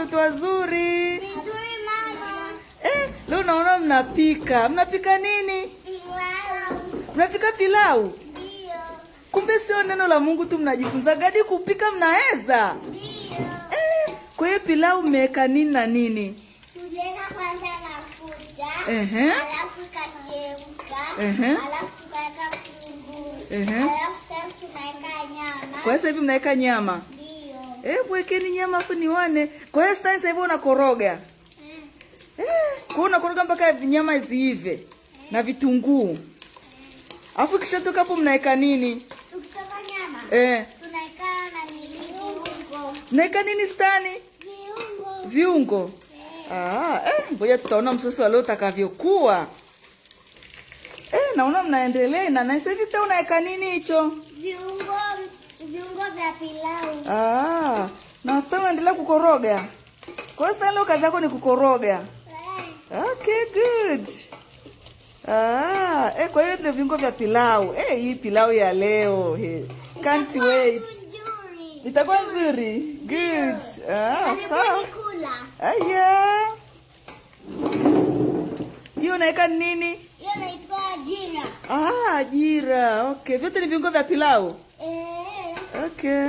watoto wazuri? Vizuri mama. Leo naona mnapika. Mnapika nini? Pilau. Mnapika pilau? Ndio. Kumbe sio neno la Mungu tu mnajifunza, gadi kupika mnaweza? Ndio. Kwa hiyo pilau mmeweka nini na nini? Tuliweka kwanza mafuta. Alafu ikachemka. Alafu tukaweka kitunguu. Alafu sasa tunaweka nyama. Kwa hiyo hivi mnaweka nyama? Ndio. Wekeni nyama afu nione. Kwa hiyo sasa hivi unakoroga? Kwa unakoroga mpaka nyama ziive na vitunguu. Afu kisha toka hapo mnaweka nini? Tukitoka nyama. Tunaweka na viungo. Mnaweka nini stani? Viungo. Ngoja tutaona msosi wa leo utakavyokuwa. Naona mnaendelea na sasa hivi tena unaweka nini hicho? Viungo vya pilau. Na sasa unaendelea kukoroga. Kwa hiyo sasa leo kazi yako ni kukoroga. Okay, good. Kwa hiyo ndio viungo vya pilau. Hii pilau ya leo. Can't wait. Itakuwa nzuri. Good. Sawa. Yeah. Hiyo unaweka nini? Hiyo inaitwa jira. Jira. Okay. Vyote ni viungo vya pilau? Okay.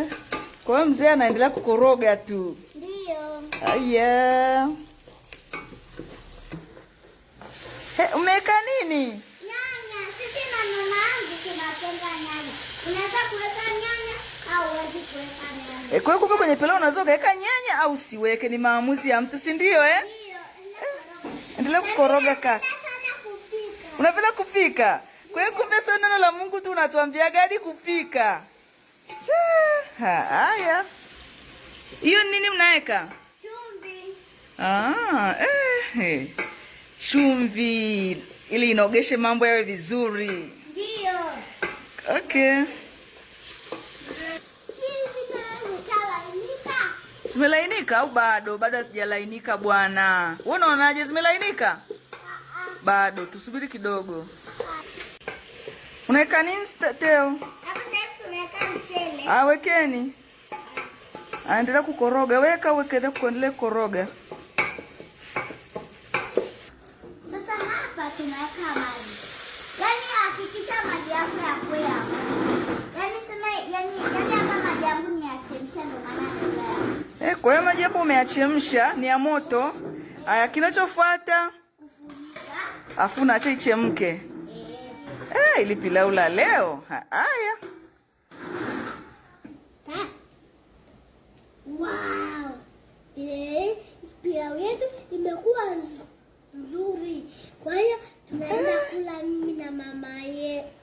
Kwa hiyo mzee anaendelea kukoroga tu. Ndio. Yeah. Umeweka nini? Nyanya. Sisi na mama yangu tunapenda nyanya. Unaweza kuweka nyanya au huwezi kuweka nyanya. Kwa hiyo kumbe kwenye pilau unaweza kuweka nyanya au usiweke, ni maamuzi ya mtu, si ndio Ndio. Endelea kukoroga kaka. Unapenda kupika? Kwa hiyo kumbe sio neno la Mungu tu unatuambia gadi kupika. Haya. Hiyo nini mnaweka? Chumvi. Chumvi ili inogeshe mambo yawe vizuri. Ndio. Okay. Zimelainika au bado? Bado hazijalainika bwana. Wewe unaonaje, zimelainika? Bado, tusubiri kidogo. Unaweka nini Teo? Hapo sasa tunaweka mchele. Wekeni. Endelea kukoroga. Wekeni kuendelea kukoroga. Sasa hapa tunaweka maji. Yaani hakikisha maji yako yawe hapo. Yaani hapa maji yangu ni ya chemsha ndio maana ndio. Kwa hiyo maji hapo umeachemsha ni ya moto. Haya, kinachofuata kufunika. Afu naacha ichemke. Ili pilau la leo. Haya. Wow. Pilau yetu imekuwa nzuri. Kwa hiyo tunaenda kula mimi na mama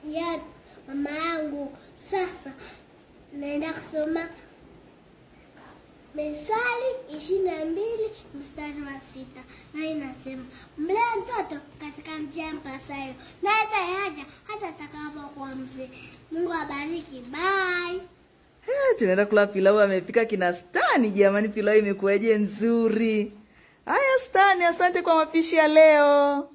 yangu. Sasa naenda kusoma Methali 22 mstari wa 6. Na inasema, mlee mtoto katika njia impasayo, naye atayaja hata atakapokuwa mzee. Mungu abariki. Bye. Tunaenda kula pilau amepika kina Stani. Jamani, pilau imekuwaje nzuri. Haya Stani, asante kwa mapishi ya leo.